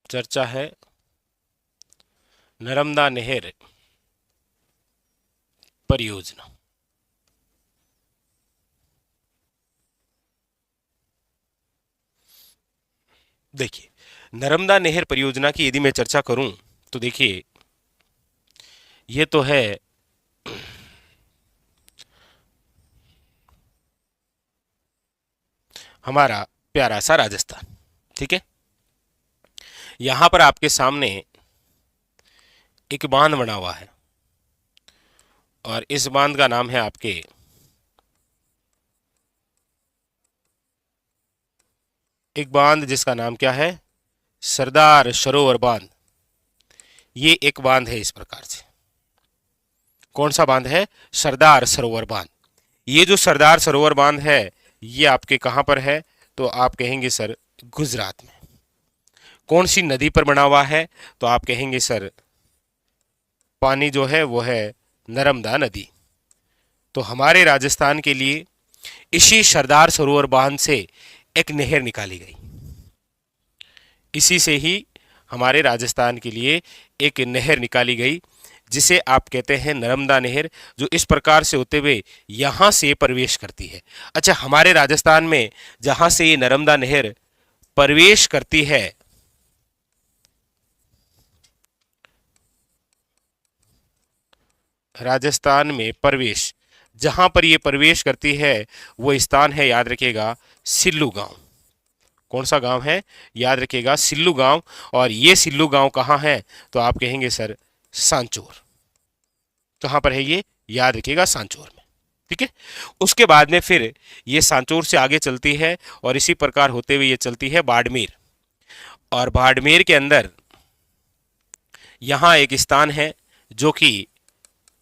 चर्चा है नर्मदा नहर परियोजना। देखिए, नर्मदा नहर परियोजना की यदि मैं चर्चा करूं तो देखिए, ये तो है हमारा प्यारा सा राजस्थान। ठीक है, यहां पर आपके सामने एक बांध बना हुआ है और इस बांध का नाम है आपके एक बांध जिसका नाम क्या है, सरदार सरोवर बांध। ये एक बांध है इस प्रकार से। कौन सा बांध है? सरदार सरोवर बांध। ये जो सरदार सरोवर बांध है ये आपके कहां पर है? तो आप कहेंगे सर गुजरात में। कौन सी नदी पर बना हुआ है? तो आप कहेंगे सर पानी जो है वो है नर्मदा नदी। तो हमारे राजस्थान के लिए इसी सरदार सरोवर बांध से एक नहर निकाली गई। इसी से ही हमारे राजस्थान के लिए एक नहर निकाली गई जिसे आप कहते हैं नर्मदा नहर, जो इस प्रकार से होते हुए यहां से प्रवेश करती है। अच्छा, हमारे राजस्थान में जहां से ये नर्मदा नहर प्रवेश करती है, राजस्थान में प्रवेश जहां पर ये प्रवेश करती है वो स्थान है, याद रखिएगा, सिल्लू गांव। कौन सा गांव है? याद रखिएगा, सिल्लू गांव। और ये सिल्लू गांव कहाँ है? तो आप कहेंगे सर सांचौर। कहाँ पर है ये? याद रखिएगा सांचौर में। ठीक है, उसके बाद में फिर ये सांचौर से आगे चलती है और इसी प्रकार होते हुए ये चलती है बाड़मेर। और बाड़मेर के अंदर यहाँ एक स्थान है जो कि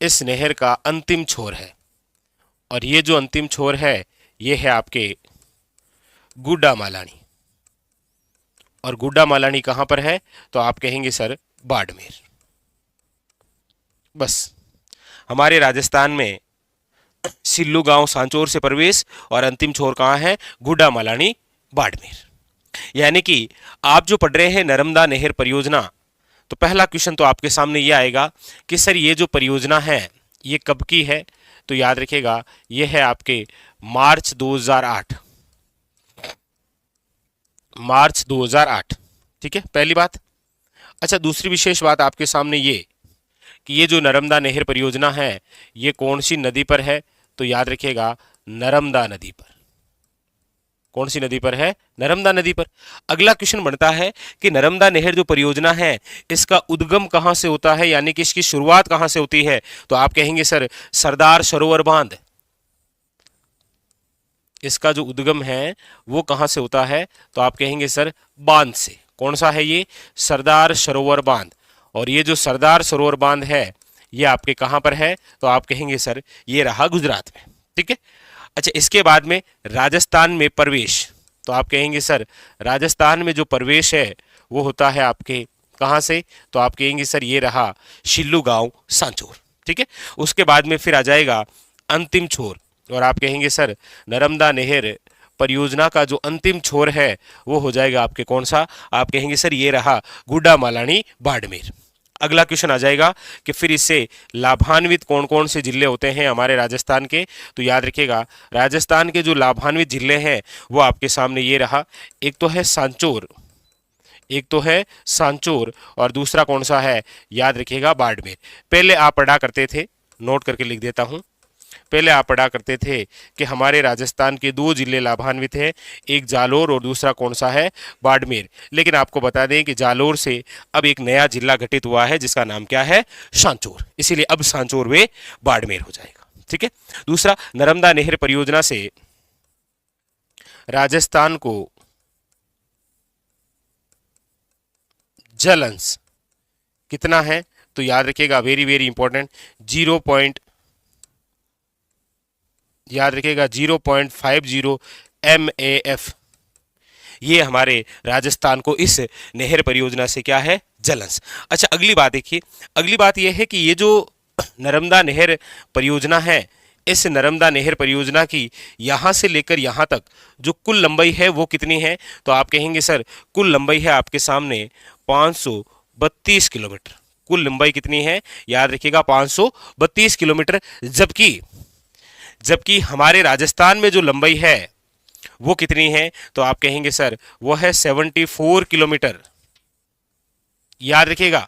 इस नहर का अंतिम छोर है। और ये जो अंतिम छोर है ये है आपके गुड्डा मालानी। और गुड्डा मालानी कहाँ पर है? तो आप कहेंगे सर बाड़मेर। बस, हमारे राजस्थान में सिल्लू गांव सांचौर से प्रवेश और अंतिम छोर कहाँ है? गुड्डा मालानी बाड़मेर। यानी कि आप जो पढ़ रहे हैं नर्मदा नहर परियोजना, तो पहला क्वेश्चन तो आपके सामने ये आएगा कि सर ये जो परियोजना है ये कब की है? तो याद रखिएगा ये है आपके मार्च 2008। मार्च 2008। ठीक है, पहली बात। अच्छा, दूसरी विशेष बात आपके सामने ये कि ये जो नर्मदा नहर परियोजना है ये कौन सी नदी पर है? तो याद रखिएगा नर्मदा नदी पर। कौन सी नदी पर है? नर्मदा नदी पर। अगला क्वेश्चन बनता है कि नर्मदा नहर जो परियोजना है इसका उद्गम कहां से होता है, यानी कि इसकी शुरुआत कहां से होती है? तो आप कहेंगे सर सरदार सरोवर बांध। इसका जो उद्गम है वो कहां से होता है? तो आप कहेंगे सर बांध से। कौन सा है ये? सरदार सरोवर बांध। और ये जो सरदार सरोवर बांध है ये आपके कहां पर है? तो आप कहेंगे सर ये रहा गुजरात में। ठीक है, अच्छा, इसके बाद में राजस्थान में प्रवेश, तो आप कहेंगे सर राजस्थान में जो प्रवेश है वो होता है आपके कहां से? तो आप कहेंगे सर ये रहा सिल्लू गांव सांचौर। ठीक है, उसके बाद में फिर आ जाएगा अंतिम छोर और आप कहेंगे सर नर्मदा नहर परियोजना का जो अंतिम छोर है वो हो जाएगा आपके कौन सा? आप कहेंगे सर ये रहा गुड्डा मालानी बाड़मेर। अगला क्वेश्चन आ जाएगा कि फिर इससे लाभान्वित कौन कौन से जिले होते हैं हमारे राजस्थान के? तो याद रखिएगा राजस्थान के जो लाभान्वित जिले हैं वो आपके सामने ये रहा। एक तो है सांचौर, एक तो है सांचौर और दूसरा कौन सा है? याद रखिएगा बाड़मेर। पहले आप पढ़ा करते थे, नोट करके लिख देता हूं, पहले आप पढ़ा करते थे कि हमारे राजस्थान के दो जिले लाभान्वित हैं, एक जालोर और दूसरा कौन सा है? बाड़मेर। लेकिन आपको बता दें कि जालोर से अब एक नया जिला गठित हुआ है जिसका नाम क्या है? सांचौर। इसीलिए अब सांचौर वे बाड़मेर हो जाएगा। ठीक है, दूसरा नर्मदा नहर परियोजना से राजस्थान को जल अंश कितना है? तो याद रखिएगा वेरी वेरी इंपॉर्टेंट, याद रखिएगा 0.50 MAF। ये हमारे राजस्थान को इस नहर परियोजना से क्या है? जल अंश। अच्छा, अगली बात देखिए, अगली बात यह है कि ये जो नर्मदा नहर परियोजना है, इस नर्मदा नहर परियोजना की यहाँ से लेकर यहाँ तक जो कुल लंबाई है वो कितनी है? तो आप कहेंगे सर कुल लंबाई है आपके सामने 532 किलोमीटर। कुल लंबाई कितनी है, याद रखिएगा 532 किलोमीटर। जबकि जबकि हमारे राजस्थान में जो लंबाई है वो कितनी है, तो आप कहेंगे सर वो है 74 किलोमीटर। याद रखिएगा,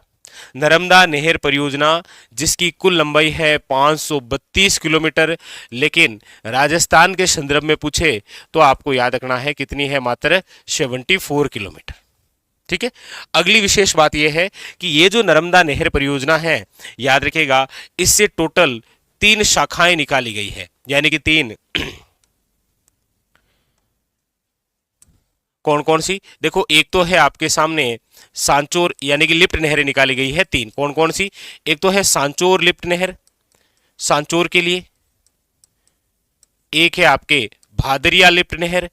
नर्मदा नहर परियोजना जिसकी कुल लंबाई है 532 किलोमीटर, लेकिन राजस्थान के संदर्भ में पूछे तो आपको याद रखना है कितनी है, मात्र 74 किलोमीटर। ठीक है। अगली विशेष बात यह है कि ये जो नर्मदा नहर परियोजना है, याद रखिएगा, इससे टोटल 3 शाखाएं निकाली गई है, यानी कि 3। कौन कौन सी, देखो, एक तो है आपके सामने सांचोर, यानी कि लिफ्ट नहरें निकाली गई है 3। कौन कौन सी, एक तो है सांचोर लिफ्ट नहर सांचोर के लिए, एक है आपके भादरिया लिफ्ट नहर,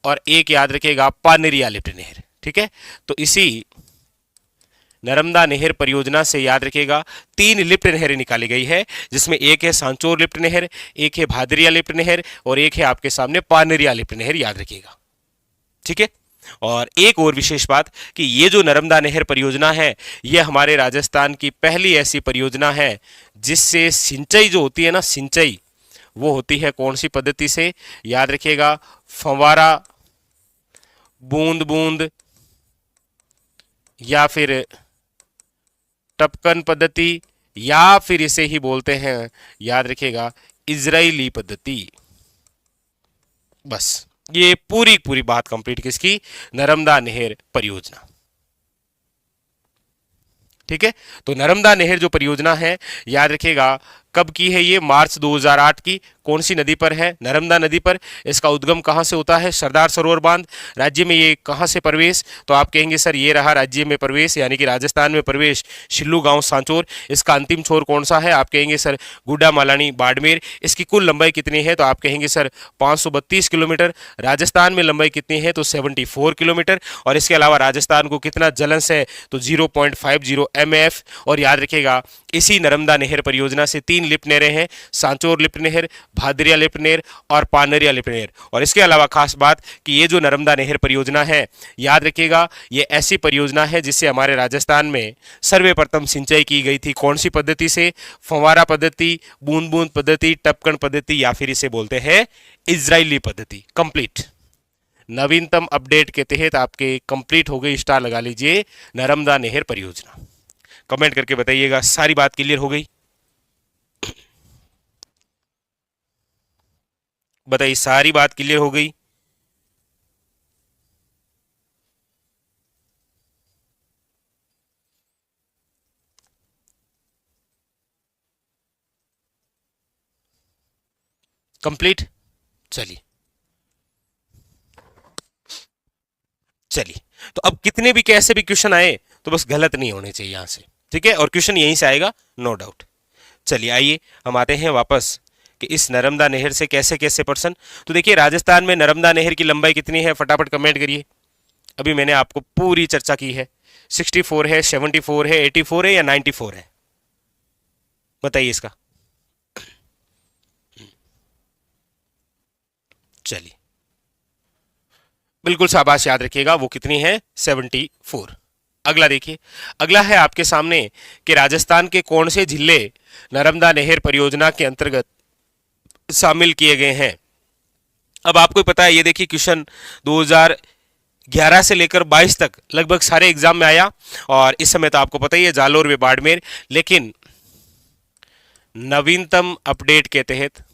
और एक याद रखिएगा पानेरिया लिफ्ट नहर। ठीक है। तो इसी नर्मदा नहर परियोजना से याद रखिएगा 3 लिफ्ट नहरें निकाली गई है, जिसमें एक है सांचोर लिफ्ट नहर, एक है भादरिया लिफ्ट नहर, और एक है आपके सामने पानेरिया लिफ्ट नहर, याद रखिएगा। ठीक है। और एक और विशेष बात कि ये जो नर्मदा नहर परियोजना है, ये हमारे राजस्थान की पहली ऐसी परियोजना है जिससे सिंचाई जो होती है ना, सिंचाई वो होती है कौन सी पद्धति से, याद रखिएगा, फंवारा, बूंद बूंद, या फिर टपकन पद्धति, या फिर इसे ही बोलते हैं, याद रखिएगा, इजरायली पद्धति। बस ये पूरी पूरी बात कंप्लीट किसकी, नर्मदा नहर परियोजना। ठीक है। तो नर्मदा नहर जो परियोजना है, याद रखिएगा, कब की है ये, मार्च 2008 की। कौन सी नदी पर है, नर्मदा नदी पर। इसका उद्गम कहां से होता है, सरदार सरोवर बांध। राज्य में ये कहां से प्रवेश, तो आप कहेंगे सर ये रहा राज्य में प्रवेश, यानी कि राजस्थान में प्रवेश, शिल्लू गांव सांचोर। इसका अंतिम छोर कौन सा है, आप कहेंगे सर गुड्डा मालानी बाड़मेर। इसकी कुल लंबाई कितनी है, तो आप कहेंगे सर 532 किलोमीटर। राजस्थान में लंबाई कितनी है, तो 74 किलोमीटर। और इसके अलावा राजस्थान को कितना जलंस है, तो 0.50 mf। और याद रखिएगा, इसी नर्मदा नहर परियोजना से 3 लिफ्ट नहरें हैं, सांचोर लिफ्ट नहर, भादरिया लिफ्ट नहर और पानेरिया लिफ्ट नहर। और इसके अलावा खास बात कि ये जो नर्मदा नहर परियोजना है, याद रखिएगा, ये ऐसी परियोजना है जिससे हमारे राजस्थान में सर्वप्रथम सिंचाई की गई थी। कौन सी पद्धति से, फंवारा पद्धति, बूंद बूंद पद्धति, टपकन पद्धति, या फिर इसे बोलते हैं इजरायली पद्धति। कंप्लीट नवीनतम अपडेट के तहत आपके कंप्लीट हो गई, स्टार लगा लीजिए, नर्मदा नहर परियोजना। कमेंट करके बताइएगा सारी बात क्लियर हो गई। बताइए सारी बात क्लियर हो गई। कंप्लीट। चलिए चलिए, तो अब कितने भी कैसे भी क्वेश्चन आए तो बस गलत नहीं होने चाहिए यहां से। ठीक है। और क्वेश्चन यहीं से आएगा, नो डाउट। चलिए आइए हम आते हैं वापस कि इस नर्मदा नहर से कैसे कैसे पर्सन। तो देखिए, राजस्थान में नर्मदा नहर की लंबाई कितनी है, फटाफट कमेंट करिए। अभी मैंने आपको पूरी चर्चा की है। 64 है, 74 है, 84 है, या 94 है, बताइए इसका। चलिए, बिल्कुल शाबाश, याद रखिएगा वो कितनी है, 74। अगला देखिए, अगला है आपके सामने कि राजस्थान के कौन से जिले नर्मदा नहर परियोजना के अंतर्गत शामिल किए गए हैं। अब आपको पता है, ये देखिए क्वेश्चन 2011 से लेकर 22 तक लगभग सारे एग्जाम में आया, और इस समय तो आपको पता ही है जालोर व बाड़मेर। लेकिन नवीनतम अपडेट के तहत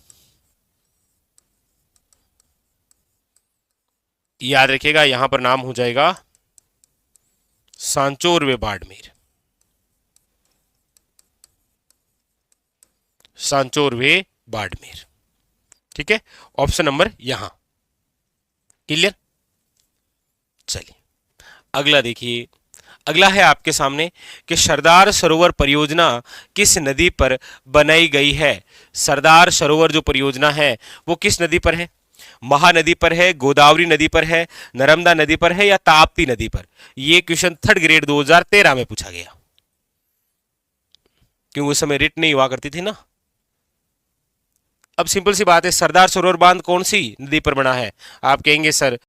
याद रखिएगा, यहां पर नाम हो जाएगा सांचोर व बाड़मेर, सांचोर व बाड़मेर। ठीक है, ऑप्शन नंबर यहां क्लियर। चलिए अगला देखिए, अगला है आपके सामने कि सरदार सरोवर परियोजना किस नदी पर बनाई गई है। सरदार सरोवर जो परियोजना है वो किस नदी पर है, महानदी पर है, गोदावरी नदी पर है, नर्मदा नदी पर है, या ताप्ती नदी पर। ये क्वेश्चन 3rd ग्रेड 2013 में पूछा गया, क्योंकि उस समय रिट नहीं हुआ करती थी ना। अब सिंपल सी बात है, सरदार सरोवर बांध कौन सी नदी पर बना है, आप कहेंगे सर